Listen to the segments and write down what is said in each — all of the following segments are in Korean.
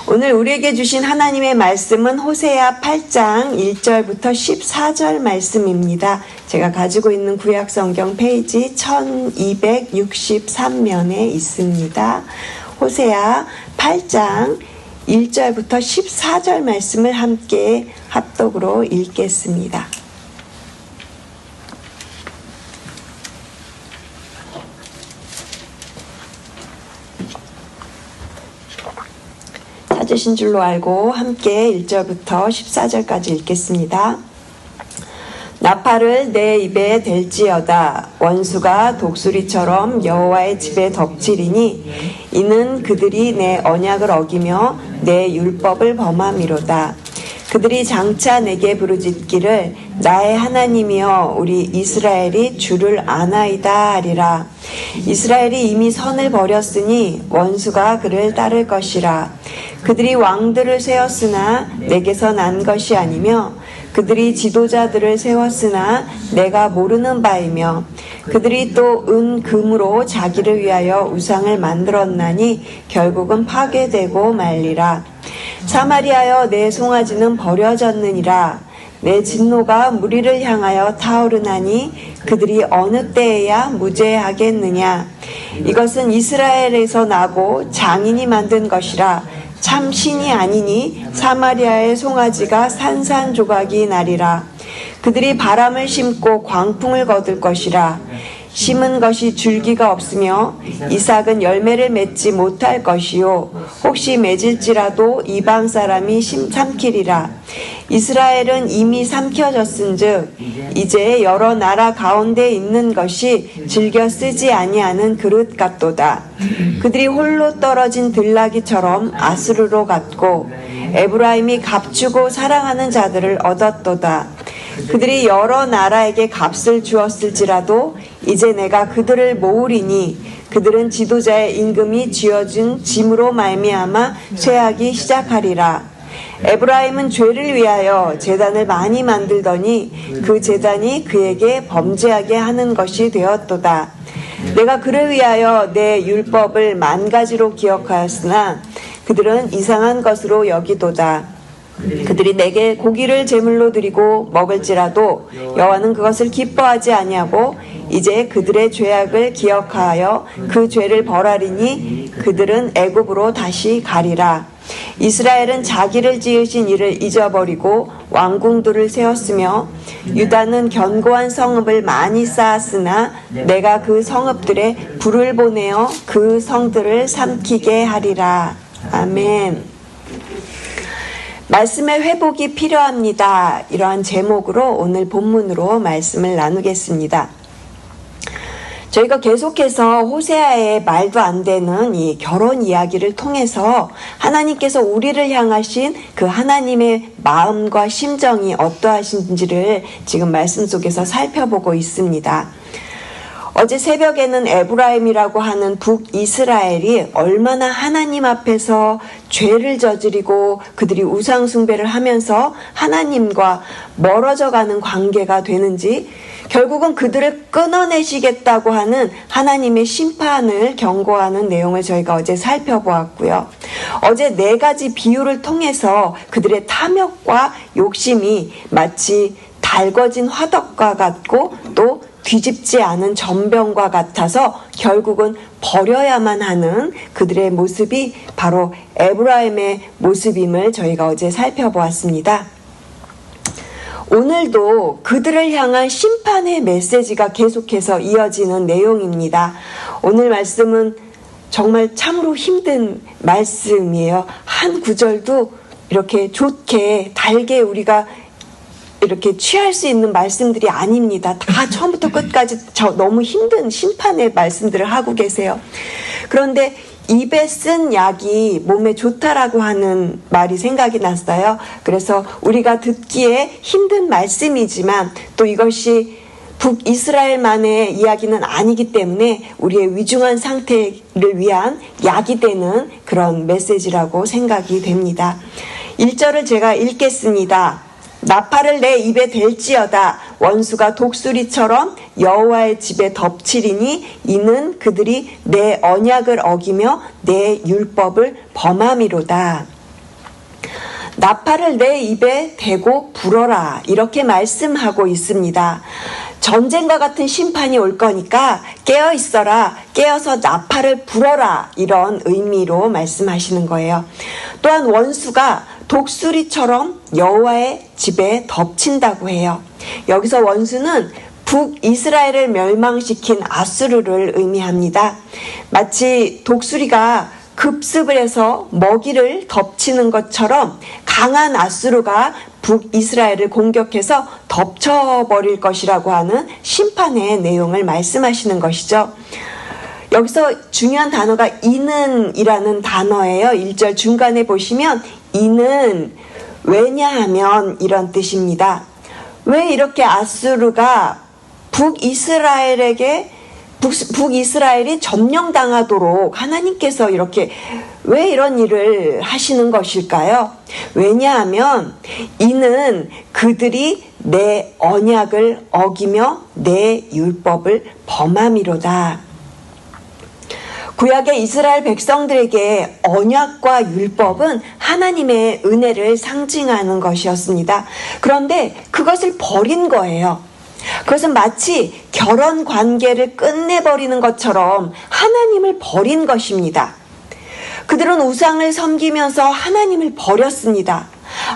오늘 우리에게 주신 하나님의 말씀은 호세아 8장 1절부터 14절 말씀입니다. 제가 가지고 있는 구약성경 페이지 1263면에 있습니다. 호세아 8장 1절부터 14절 말씀을 함께 합독으로 읽겠습니다. 찾으신 줄로 알고 함께 1절부터 14절까지 읽겠습니다. 나팔을 내 입에 댈지어다. 원수가 독수리처럼 여호와의 집에 덮치리니 이는 그들이 내 언약을 어기며 내 율법을 범함이로다. 그들이 장차 내게 부르짖기를 나의 하나님이여 우리 이스라엘이 주를 아나이다 하리라. 이스라엘이 이미 선을 버렸으니 원수가 그를 따를 것이라. 그들이 왕들을 세웠으나 내게서 난 것이 아니며 그들이 지도자들을 세웠으나 내가 모르는 바이며 그들이 또 은 금으로 자기를 위하여 우상을 만들었나니 결국은 파괴되고 말리라. 사마리아여 내 송아지는 버려졌느니라. 내 진노가 무리를 향하여 타오르나니 그들이 어느 때에야 무죄하겠느냐. 이것은 이스라엘에서 나고 장인이 만든 것이라. 참 신이 아니니 사마리아의 송아지가 산산조각이 나리라. 그들이 바람을 심고 광풍을 거둘 것이라. 심은 것이 줄기가 없으며 이삭은 열매를 맺지 못할 것이요 혹시 맺을지라도 이방 사람이 삼키리라. 이스라엘은 이미 삼켜졌은즉 이제 여러 나라 가운데 있는 것이 즐겨 쓰지 아니하는 그릇 같도다. 그들이 홀로 떨어진 들나귀처럼 아스르로 갔고 에브라임이 값주고 사랑하는 자들을 얻었도다. 그들이 여러 나라에게 값을 주었을지라도 이제 내가 그들을 모으리니 그들은 지도자의 임금이 쥐어준 짐으로 말미암아 쇠하기 시작하리라. 에브라임은 죄를 위하여 제단을 많이 만들더니 그 제단이 그에게 범죄하게 하는 것이 되었도다. 내가 그를 위하여 내 율법을 만 가지로 기억하였으나 그들은 이상한 것으로 여기도다. 그들이 내게 고기를 제물로 드리고 먹을지라도 여호와는 그것을 기뻐하지 아니하고 이제 그들의 죄악을 기억하여 그 죄를 벌하리니 그들은 애굽으로 다시 가리라. 이스라엘은 자기를 지으신 이를 잊어버리고 왕궁들을 세웠으며 유다는 견고한 성읍을 많이 쌓았으나 내가 그 성읍들에 불을 보내어 그 성들을 삼키게 하리라. 아멘. 말씀의 회복이 필요합니다. 이러한 제목으로 오늘 본문으로 말씀을 나누겠습니다. 저희가 계속해서 호세아의 말도 안 되는 이 결혼 이야기를 통해서 하나님께서 우리를 향하신 그 하나님의 마음과 심정이 어떠하신지를 지금 말씀 속에서 살펴보고 있습니다. 어제 새벽에는 에브라임이라고 하는 북이스라엘이 얼마나 하나님 앞에서 죄를 저지르고 그들이 우상 숭배를 하면서 하나님과 멀어져 가는 관계가 되는지 결국은 그들을 끊어내시겠다고 하는 하나님의 심판을 경고하는 내용을 저희가 어제 살펴보았고요. 어제 4가지 비유를 통해서 그들의 탐욕과 욕심이 마치 달궈진 화덕과 같고 또 뒤집지 않은 전병과 같아서 결국은 버려야만 하는 그들의 모습이 바로 에브라임의 모습임을 저희가 어제 살펴보았습니다. 오늘도 그들을 향한 심판의 메시지가 계속해서 이어지는 내용입니다. 오늘 말씀은 정말 참으로 힘든 말씀이에요. 한 구절도 이렇게 좋게 달게 우리가 이렇게 취할 수 있는 말씀들이 아닙니다. 다 처음부터 끝까지 너무 힘든 심판의 말씀들을 하고 계세요. 그런데 입에 쓴 약이 몸에 좋다라고 하는 말이 생각이 났어요. 그래서 우리가 듣기에 힘든 말씀이지만 또 이것이 북이스라엘만의 이야기는 아니기 때문에 우리의 위중한 상태를 위한 약이 되는 그런 메시지라고 생각이 됩니다. 1절을 제가 읽겠습니다. 나팔을 내 입에 댈지어다. 원수가 독수리처럼 여호와의 집에 덮치리니 이는 그들이 내 언약을 어기며 내 율법을 범함이로다. 나팔을 내 입에 대고 불어라 이렇게 말씀하고 있습니다. 전쟁과 같은 심판이 올 거니까 깨어 있어라, 깨어서 나팔을 불어라 이런 의미로 말씀하시는 거예요. 또한 원수가 독수리처럼 여호와의 집에 덮친다고 해요. 여기서 원수는 북이스라엘을 멸망시킨 아수르를 의미합니다. 마치 독수리가 급습을 해서 먹이를 덮치는 것처럼 강한 아수르가 북이스라엘을 공격해서 덮쳐버릴 것이라고 하는 심판의 내용을 말씀하시는 것이죠. 여기서 중요한 단어가 이는이라는 단어예요. 1절 중간에 보시면 이는 왜냐하면 이런 뜻입니다. 왜 이렇게 아수르가 북이스라엘이 점령당하도록 하나님께서 이렇게 왜 이런 일을 하시는 것일까요? 왜냐하면 이는 그들이 내 언약을 어기며 내 율법을 범함이로다. 구약의 이스라엘 백성들에게 언약과 율법은 하나님의 은혜를 상징하는 것이었습니다. 그런데 그것을 버린 거예요. 그것은 마치 결혼 관계를 끝내버리는 것처럼 하나님을 버린 것입니다. 그들은 우상을 섬기면서 하나님을 버렸습니다.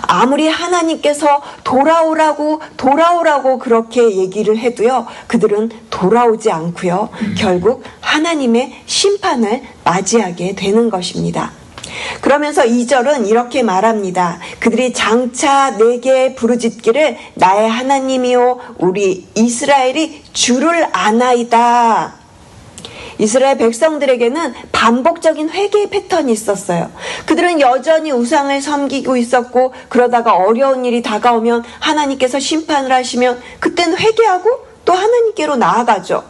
아무리 하나님께서 돌아오라고 그렇게 얘기를 해도요, 그들은 돌아오지 않고요, 결국 하나님의 심판을 맞이하게 되는 것입니다. 그러면서 2절은 이렇게 말합니다. 그들이 장차 내게 부르짖기를 나의 하나님이요 우리 이스라엘이 주를 아나이다. 이스라엘 백성들에게는 반복적인 회개의 패턴이 있었어요. 그들은 여전히 우상을 섬기고 있었고, 그러다가 어려운 일이 다가오면 하나님께서 심판을 하시면 그때는 회개하고 또 하나님께로 나아가죠.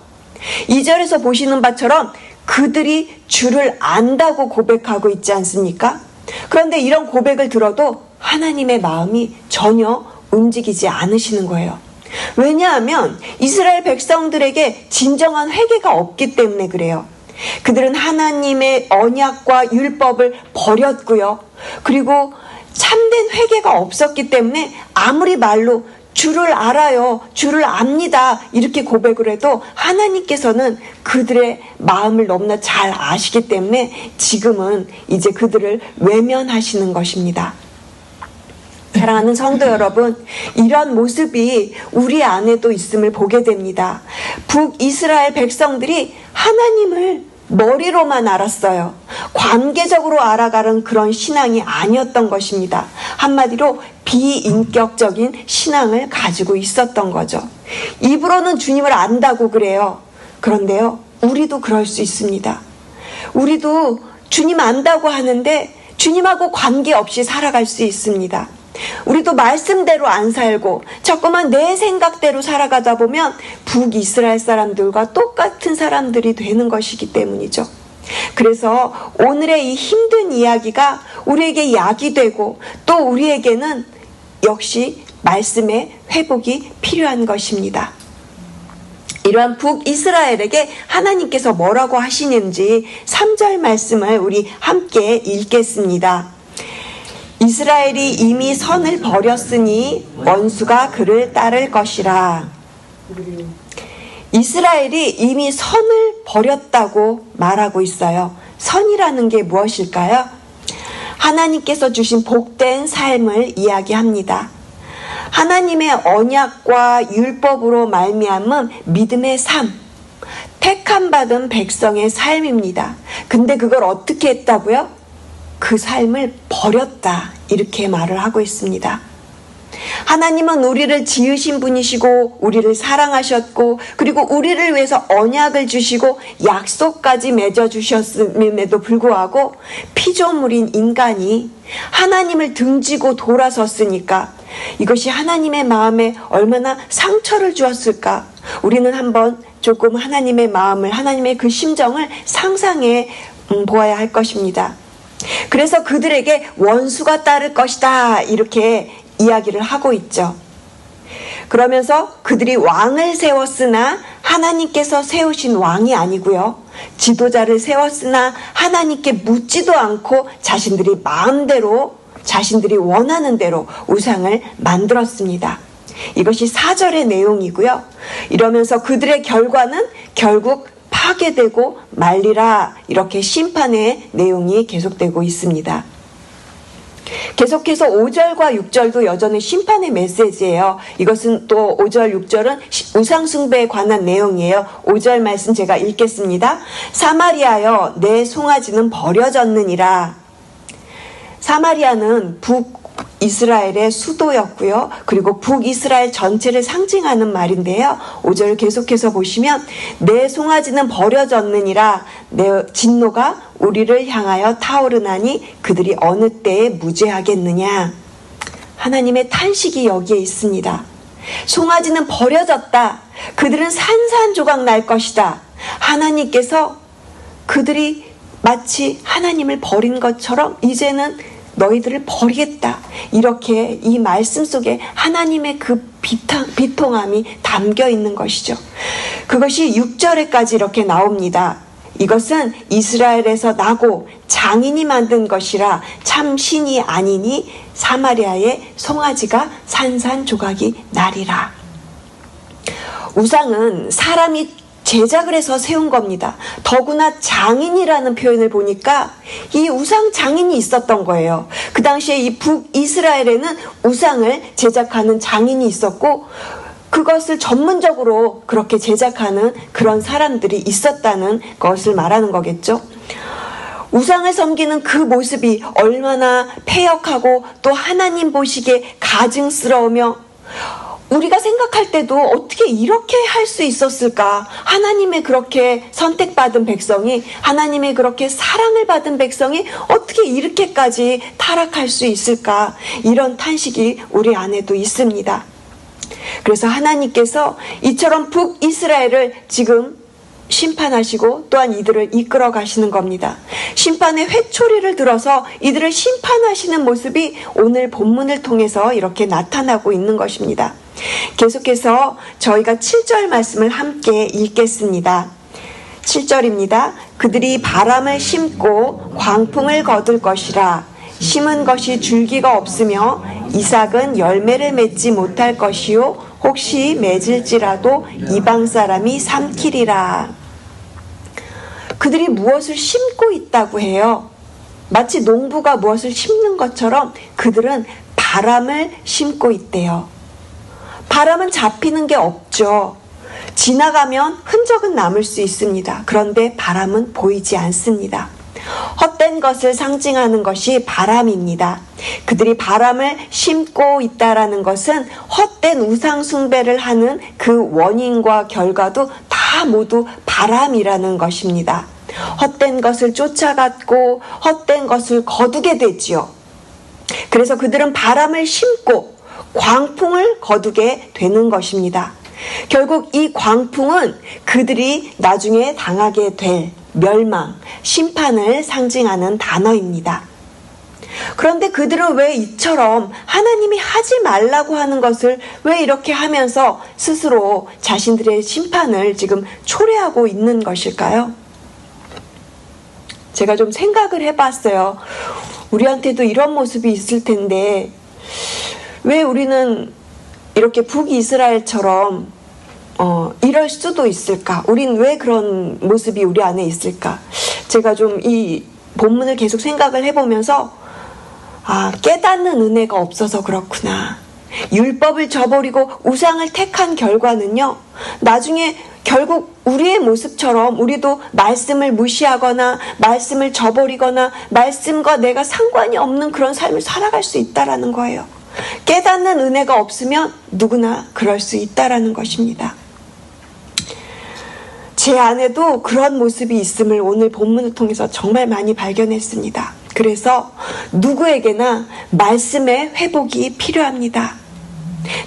2절에서 보시는 바처럼 그들이 주를 안다고 고백하고 있지 않습니까? 그런데 이런 고백을 들어도 하나님의 마음이 전혀 움직이지 않으시는 거예요. 왜냐하면 이스라엘 백성들에게 진정한 회개가 없기 때문에 그래요. 그들은 하나님의 언약과 율법을 버렸고요. 그리고 참된 회개가 없었기 때문에 아무리 말로 주를 알아요, 주를 압니다 이렇게 고백을 해도 하나님께서는 그들의 마음을 너무나 잘 아시기 때문에 지금은 이제 그들을 외면하시는 것입니다. 사랑하는 성도 여러분, 이런 모습이 우리 안에도 있음을 보게 됩니다. 북이스라엘 백성들이 하나님을 머리로만 알았어요. 관계적으로 알아가는 그런 신앙이 아니었던 것입니다. 한마디로 비인격적인 신앙을 가지고 있었던 거죠. 입으로는 주님을 안다고 그래요. 그런데요, 우리도 그럴 수 있습니다. 우리도 주님 안다고 하는데 주님하고 관계없이 살아갈 수 있습니다. 우리도 말씀대로 안 살고 자꾸만 내 생각대로 살아가다 보면 북이스라엘 사람들과 똑같은 사람들이 되는 것이기 때문이죠. 그래서 오늘의 이 힘든 이야기가 우리에게 약이 되고 또 우리에게는 역시 말씀의 회복이 필요한 것입니다. 이러한 북이스라엘에게 하나님께서 뭐라고 하시는지 3절 말씀을 우리 함께 읽겠습니다. 이스라엘이 이미 선을 버렸으니 원수가 그를 따를 것이라. 이스라엘이 이미 선을 버렸다고 말하고 있어요. 선이라는 게 무엇일까요? 하나님께서 주신 복된 삶을 이야기합니다. 하나님의 언약과 율법으로 말미암은 믿음의 삶, 택함받은 백성의 삶입니다. 근데 그걸 어떻게 했다고요? 그 삶을 버렸다 이렇게 말을 하고 있습니다. 하나님은 우리를 지으신 분이시고 우리를 사랑하셨고 그리고 우리를 위해서 언약을 주시고 약속까지 맺어주셨음에도 불구하고 피조물인 인간이 하나님을 등지고 돌아섰으니까 이것이 하나님의 마음에 얼마나 상처를 주었을까. 우리는 한번 조금 하나님의 마음을, 하나님의 그 심정을 상상해 보아야 할 것입니다. 그래서 그들에게 원수가 따를 것이다 이렇게 이야기를 하고 있죠. 그러면서 그들이 왕을 세웠으나 하나님께서 세우신 왕이 아니고요. 지도자를 세웠으나 하나님께 묻지도 않고 자신들이 마음대로 자신들이 원하는 대로 우상을 만들었습니다. 이것이 4절의 내용이고요. 이러면서 그들의 결과는 결국 파괴되고 말리라, 이렇게 심판의 내용이 계속되고 있습니다. 계속해서 5절과 6절도 여전히 심판의 메시지예요. 이것은 또 5절, 6절은 우상숭배에 관한 내용이에요. 5절 말씀 제가 읽겠습니다. 사마리아여, 내 송아지는 버려졌느니라. 사마리아는 북이스라엘의 수도였고요. 그리고 북이스라엘 전체를 상징하는 말인데요. 5절 계속해서 보시면 내 송아지는 버려졌느니라. 내 진노가 우리를 향하여 타오르나니 그들이 어느 때에 무죄하겠느냐. 하나님의 탄식이 여기에 있습니다. 송아지는 버려졌다. 그들은 산산조각 날 것이다. 하나님께서 그들이 마치 하나님을 버린 것처럼 이제는 너희들을 버리겠다. 이렇게 이 말씀 속에 하나님의 그 비통함이 담겨 있는 것이죠. 그것이 6절에까지 이렇게 나옵니다. 이것은 이스라엘에서 나고 장인이 만든 것이라 참 신이 아니니 사마리아의 송아지가 산산조각이 나리라. 우상은 사람이 제작을 해서 세운 겁니다. 더구나 장인이라는 표현을 보니까 이 우상 장인이 있었던 거예요. 그 당시에 이 북이스라엘에는 우상을 제작하는 장인이 있었고 그것을 전문적으로 그렇게 제작하는 그런 사람들이 있었다는 것을 말하는 거겠죠. 우상을 섬기는 그 모습이 얼마나 패역하고 또 하나님 보시기에 가증스러우며 우리가 생각할 때도 어떻게 이렇게 할 수 있었을까? 하나님의 그렇게 선택받은 백성이, 하나님의 그렇게 사랑을 받은 백성이 어떻게 이렇게까지 타락할 수 있을까? 이런 탄식이 우리 안에도 있습니다. 그래서 하나님께서 이처럼 북이스라엘을 지금 심판하시고 또한 이들을 이끌어 가시는 겁니다. 심판의 회초리를 들어서 이들을 심판하시는 모습이 오늘 본문을 통해서 이렇게 나타나고 있는 것입니다. 계속해서 저희가 7절 말씀을 함께 읽겠습니다. 7절입니다. 그들이 바람을 심고 광풍을 거둘 것이라. 심은 것이 줄기가 없으며 이삭은 열매를 맺지 못할 것이요 혹시 맺을지라도 이방 사람이 삼키리라. 그들이 무엇을 심고 있다고 해요. 마치 농부가 무엇을 심는 것처럼 그들은 바람을 심고 있대요. 바람은 잡히는 게 없죠. 지나가면 흔적은 남을 수 있습니다. 그런데 바람은 보이지 않습니다. 헛된 것을 상징하는 것이 바람입니다. 그들이 바람을 심고 있다라는 것은 헛된 우상 숭배를 하는 그 원인과 결과도 다 모두 바람이라는 것입니다. 헛된 것을 쫓아갔고 헛된 것을 거두게 되지요. 그래서 그들은 바람을 심고 광풍을 거두게 되는 것입니다. 결국 이 광풍은 그들이 나중에 당하게 될 멸망, 심판을 상징하는 단어입니다. 그런데 그들은 왜 이처럼 하나님이 하지 말라고 하는 것을 왜 이렇게 하면서 스스로 자신들의 심판을 지금 초래하고 있는 것일까요? 제가 좀 생각을 해봤어요. 우리한테도 이런 모습이 있을 텐데 왜 우리는 이렇게 북이스라엘처럼 이럴 수도 있을까? 우린 왜 그런 모습이 우리 안에 있을까? 제가 좀 이 본문을 계속 생각을 해보면서 깨닫는 은혜가 없어서 그렇구나. 율법을 저버리고 우상을 택한 결과는요, 나중에 결국 우리의 모습처럼 우리도 말씀을 무시하거나 말씀을 저버리거나 말씀과 내가 상관이 없는 그런 삶을 살아갈 수 있다라는 거예요. 깨닫는 은혜가 없으면 누구나 그럴 수 있다라는 것입니다. 제 안에도 그런 모습이 있음을 오늘 본문을 통해서 정말 많이 발견했습니다. 그래서 누구에게나 말씀의 회복이 필요합니다.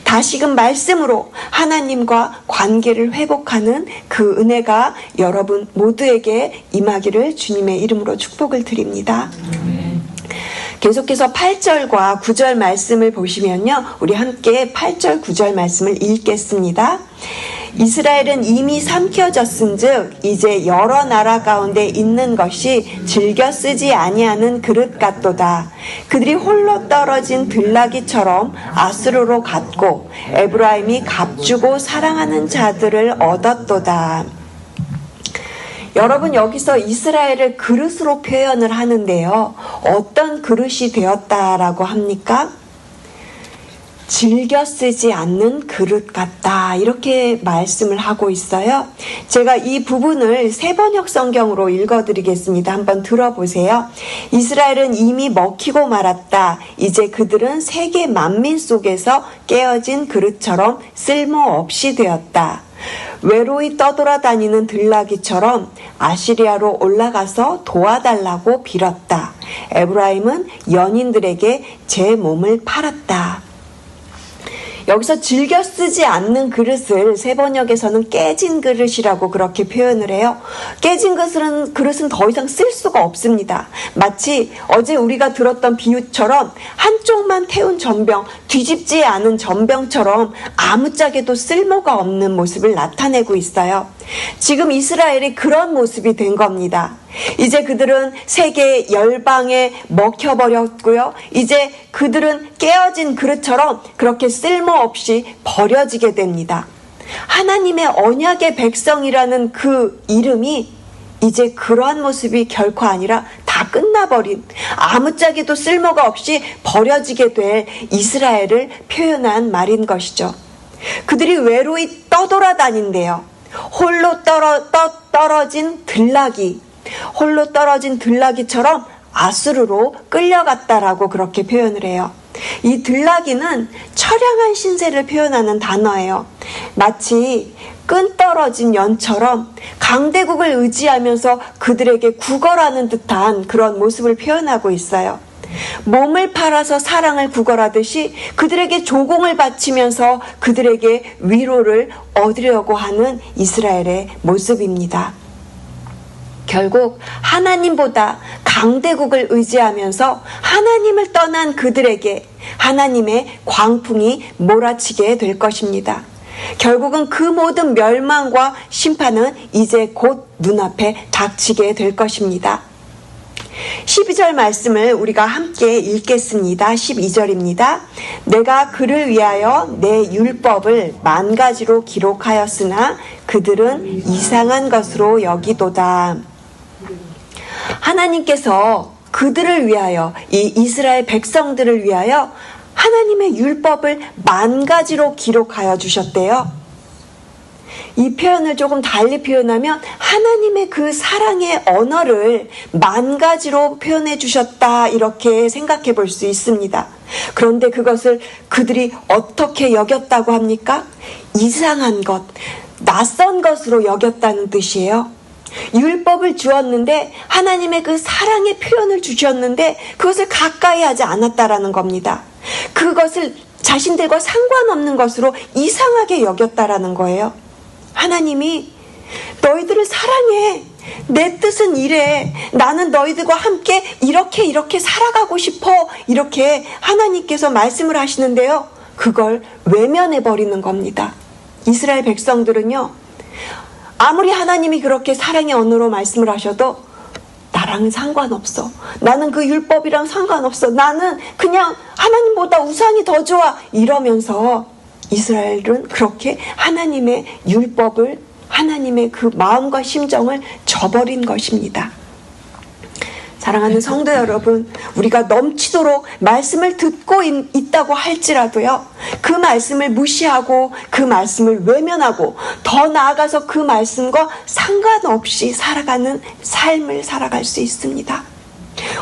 다시금 말씀으로 하나님과 관계를 회복하는 그 은혜가 여러분 모두에게 임하기를 주님의 이름으로 축복을 드립니다. 계속해서 8절과 9절 말씀을 보시면요, 우리 함께 8절 9절 말씀을 읽겠습니다. 이스라엘은 이미 삼켜졌은즉 이제 여러 나라 가운데 있는 것이 즐겨 쓰지 아니하는 그릇 같도다. 그들이 홀로 떨어진 들나귀처럼 아수르로 갔고 에브라임이 값주고 사랑하는 자들을 얻었도다. 여러분, 여기서 이스라엘을 그릇으로 표현을 하는데요. 어떤 그릇이 되었다라고 합니까? 즐겨 쓰지 않는 그릇 같다, 이렇게 말씀을 하고 있어요. 제가 이 부분을 새번역 성경으로 읽어드리겠습니다. 한번 들어보세요. 이스라엘은 이미 먹히고 말았다. 이제 그들은 세계 만민 속에서 깨어진 그릇처럼 쓸모없이 되었다. 외로이 떠돌아다니는 들나귀처럼 아시리아로 올라가서 도와달라고 빌었다. 에브라임은 연인들에게 제 몸을 팔았다. 여기서 즐겨 쓰지 않는 그릇을 새번역에서는 깨진 그릇이라고 그렇게 표현을 해요. 깨진 그릇은 더 이상 쓸 수가 없습니다. 마치 어제 우리가 들었던 비유처럼 한쪽만 태운 전병, 뒤집지 않은 전병처럼 아무짝에도 쓸모가 없는 모습을 나타내고 있어요. 지금 이스라엘이 그런 모습이 된 겁니다. 이제 그들은 세계 열방에 먹혀버렸고요. 이제 그들은 깨어진 그릇처럼 그렇게 쓸모없이 버려지게 됩니다. 하나님의 언약의 백성이라는 그 이름이 이제 그러한 모습이 결코 아니라 다 끝나버린, 아무짝에도 쓸모가 없이 버려지게 될 이스라엘을 표현한 말인 것이죠. 그들이 외로이 떠돌아다닌대요. 홀로 떨어진 들나귀, 홀로 떨어진 들나귀처럼 아수르로 끌려갔다라고 그렇게 표현을 해요. 이 들나귀는 처량한 신세를 표현하는 단어예요. 마치 끈 떨어진 연처럼 강대국을 의지하면서 그들에게 구걸하는 듯한 그런 모습을 표현하고 있어요. 몸을 팔아서 사랑을 구걸하듯이 그들에게 조공을 바치면서 그들에게 위로를 얻으려고 하는 이스라엘의 모습입니다. 결국 하나님보다 강대국을 의지하면서 하나님을 떠난 그들에게 하나님의 광풍이 몰아치게 될 것입니다. 결국은 그 모든 멸망과 심판은 이제 곧 눈앞에 닥치게 될 것입니다. 12절 말씀을 우리가 함께 읽겠습니다. 12절입니다. 내가 그를 위하여 내 율법을 만 가지로 기록하였으나 그들은 이상한 것으로 여기도다. 하나님께서 그들을 위하여, 이 이스라엘 백성들을 위하여 하나님의 율법을 만 가지로 기록하여 주셨대요. 이 표현을 조금 달리 표현하면 하나님의 그 사랑의 언어를 만 가지로 표현해 주셨다, 이렇게 생각해 볼 수 있습니다. 그런데 그것을 그들이 어떻게 여겼다고 합니까? 이상한 것, 낯선 것으로 여겼다는 뜻이에요. 율법을 주었는데, 하나님의 그 사랑의 표현을 주셨는데 그것을 가까이 하지 않았다라는 겁니다. 그것을 자신들과 상관없는 것으로 이상하게 여겼다라는 거예요. 하나님이 너희들을 사랑해, 내 뜻은 이래, 나는 너희들과 함께 이렇게 살아가고 싶어, 이렇게 하나님께서 말씀을 하시는데요, 그걸 외면해 버리는 겁니다. 이스라엘 백성들은요, 아무리 하나님이 그렇게 사랑의 언어로 말씀을 하셔도 나랑은 상관없어, 나는 그 율법이랑 상관없어, 나는 그냥 하나님보다 우상이 더 좋아, 이러면서 이스라엘은 그렇게 하나님의 율법을, 하나님의 그 마음과 심정을 저버린 것입니다. 사랑하는 성도 여러분, 우리가 넘치도록 말씀을 듣고 있다고 할지라도요, 그 말씀을 무시하고 그 말씀을 외면하고 더 나아가서 그 말씀과 상관없이 살아가는 삶을 살아갈 수 있습니다.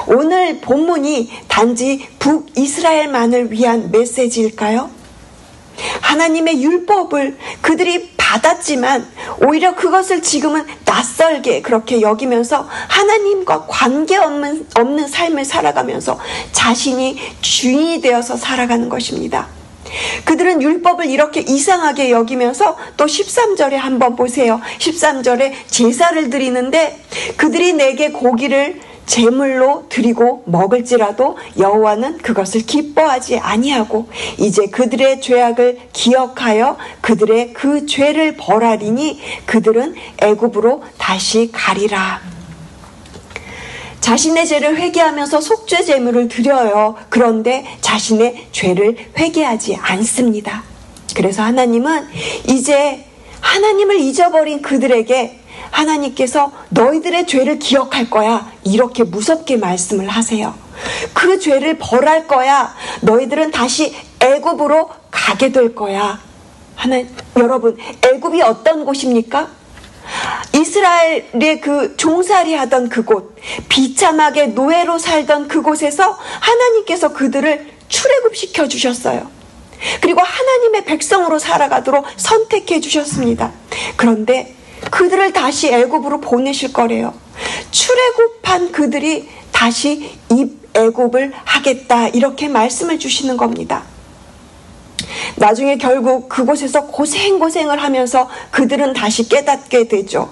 오늘 본문이 단지 북이스라엘만을 위한 메시지일까요? 하나님의 율법을 그들이 받았지만 오히려 그것을 지금은 낯설게 그렇게 여기면서 하나님과 관계없는 삶을 살아가면서 자신이 주인이 되어서 살아가는 것입니다. 그들은 율법을 이렇게 이상하게 여기면서 또 13절에 한번 보세요. 13절에 제사를 드리는데 그들이 내게 고기를 제물로 드리고 먹을지라도 여호와는 그것을 기뻐하지 아니하고 이제 그들의 죄악을 기억하여 그들의 그 죄를 벌하리니 그들은 애굽으로 다시 가리라. 자신의 죄를 회개하면서 속죄 제물을 드려요. 그런데 자신의 죄를 회개하지 않습니다. 그래서 하나님은 이제 하나님을 잊어버린 그들에게 하나님께서 너희들의 죄를 기억할 거야. 이렇게 무섭게 말씀을 하세요. 그 죄를 벌할 거야. 너희들은 다시 애굽으로 가게 될 거야. 여러분, 애굽이 어떤 곳입니까? 이스라엘의 그 종살이 하던 그곳, 비참하게 노예로 살던 그곳에서 하나님께서 그들을 출애굽시켜 주셨어요. 그리고 하나님의 백성으로 살아가도록 선택해 주셨습니다. 그런데 그들을 다시 애굽으로 보내실 거래요. 출애굽한 그들이 다시 애굽을 하겠다, 이렇게 말씀을 주시는 겁니다. 나중에 결국 그곳에서 고생을 하면서 그들은 다시 깨닫게 되죠.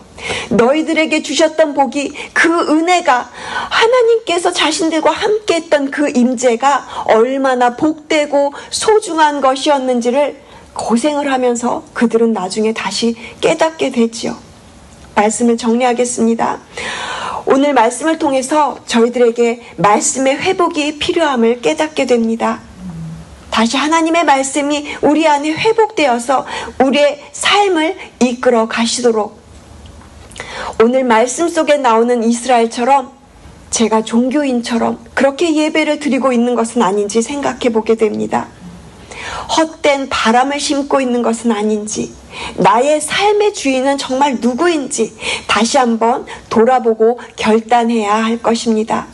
너희들에게 주셨던 복이, 그 은혜가, 하나님께서 자신들과 함께 했던 그 임재가 얼마나 복되고 소중한 것이었는지를 고생을 하면서 그들은 나중에 다시 깨닫게 되지요. 말씀을 정리하겠습니다. 오늘 말씀을 통해서 저희들에게 말씀의 회복이 필요함을 깨닫게 됩니다. 다시 하나님의 말씀이 우리 안에 회복되어서 우리의 삶을 이끌어 가시도록, 오늘 말씀 속에 나오는 이스라엘처럼 제가 종교인처럼 그렇게 예배를 드리고 있는 것은 아닌지 생각해 보게 됩니다. 헛된 바람을 심고 있는 것은 아닌지, 나의 삶의 주인은 정말 누구인지 다시 한번 돌아보고 결단해야 할 것입니다.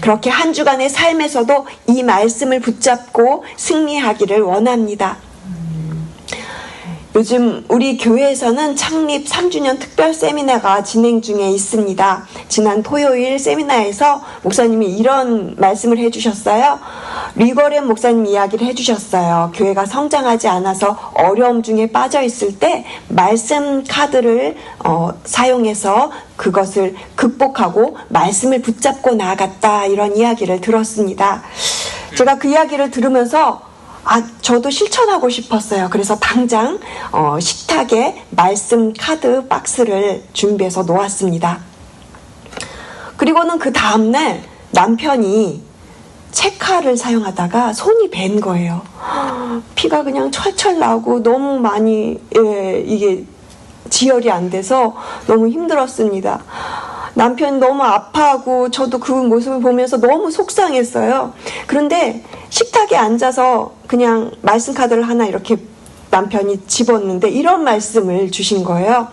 그렇게 한 주간의 삶에서도 이 말씀을 붙잡고 승리하기를 원합니다. 요즘 우리 교회에서는 창립 3주년 특별 세미나가 진행 중에 있습니다. 지난 토요일 세미나에서 목사님이 이런 말씀을 해주셨어요. 리거렌 목사님 이야기를 해주셨어요. 교회가 성장하지 않아서 어려움 중에 빠져 있을 때 말씀 카드를 사용해서 그것을 극복하고 말씀을 붙잡고 나아갔다, 이런 이야기를 들었습니다. 제가 그 이야기를 들으면서 저도 실천하고 싶었어요. 그래서 당장 식탁에 말씀 카드 박스를 준비해서 놓았습니다. 그리고는 그 다음날 남편이 체카를 사용하다가 손이 밴 거예요. 피가 그냥 철철 나고 너무 많이 이게 지혈이 안 돼서 너무 힘들었습니다. 남편이 너무 아파하고 저도 그 모습을 보면서 너무 속상했어요. 그런데 식탁에 앉아서 그냥 말씀 카드를 하나 이렇게 남편이 집었는데 이런 말씀을 주신 거예요.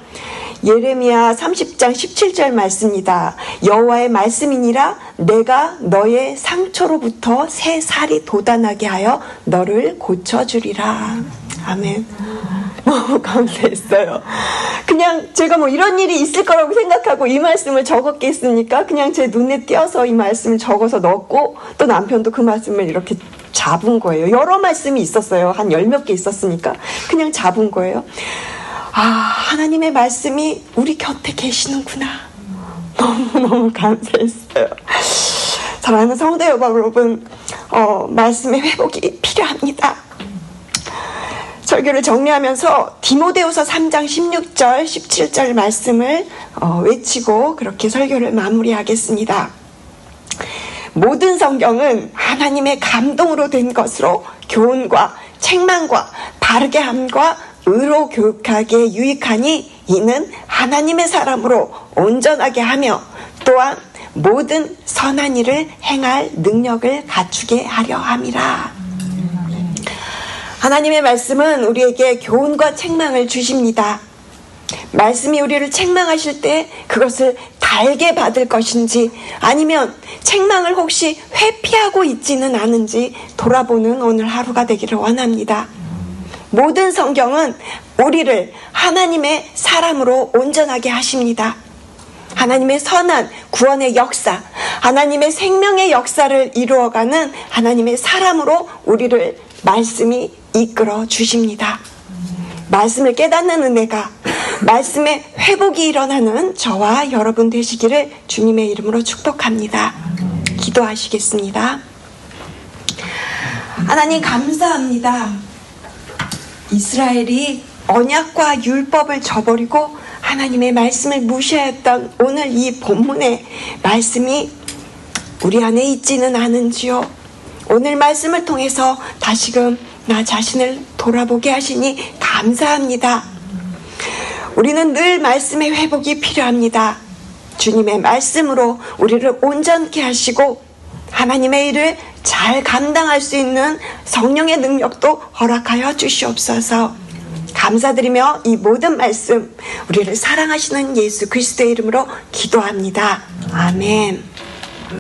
예레미야 30장 17절 말씀입니다. 여호와의 말씀이니라, 내가 너의 상처로부터 새 살이 돋아나게 하여 너를 고쳐주리라. 아멘. 너무 감사했어요. 그냥 제가 뭐 이런 일이 있을 거라고 생각하고 이 말씀을 적었겠습니까? 그냥 제 눈에 띄어서 이 말씀을 적어서 넣었고, 또 남편도 그 말씀을 이렇게 잡은 거예요. 여러 말씀이 있었어요. 한 10몇 개 있었으니까 그냥 잡은 거예요. 하나님의 말씀이 우리 곁에 계시는구나. 너무너무 감사했어요. 사랑하는 성도 여러분, 말씀의 회복이 필요합니다. 설교를 정리하면서 디모데후서 3장 16절 17절 말씀을 외치고 그렇게 설교를 마무리하겠습니다. 모든 성경은 하나님의 감동으로 된 것으로 교훈과 책망과 바르게 함과 의로 교육하기에 유익하니 이는 하나님의 사람으로 온전하게 하며 또한 모든 선한 일을 행할 능력을 갖추게 하려 함이라. 하나님의 말씀은 우리에게 교훈과 책망을 주십니다. 말씀이 우리를 책망하실 때 그것을 달게 받을 것인지, 아니면 책망을 혹시 회피하고 있지는 않은지 돌아보는 오늘 하루가 되기를 원합니다. 모든 성경은 우리를 하나님의 사람으로 온전하게 하십니다. 하나님의 선한 구원의 역사, 하나님의 생명의 역사를 이루어가는 하나님의 사람으로 우리를 말씀이 이끌어 주십니다. 말씀을 깨닫는 은혜가 말씀의 회복이 일어나는 저와 여러분 되시기를 주님의 이름으로 축복합니다. 기도하시겠습니다. 하나님 감사합니다. 이스라엘이 언약과 율법을 저버리고 하나님의 말씀을 무시하였던 오늘 이 본문의 말씀이 우리 안에 있지는 않은지요. 오늘 말씀을 통해서 다시금 나 자신을 돌아보게 하시니 감사합니다. 우리는 늘 말씀의 회복이 필요합니다. 주님의 말씀으로 우리를 온전케 하시고 하나님의 일을 잘 감당할 수 있는 성령의 능력도 허락하여 주시옵소서. 감사드리며 이 모든 말씀 우리를 사랑하시는 예수 그리스도의 이름으로 기도합니다. 아멘.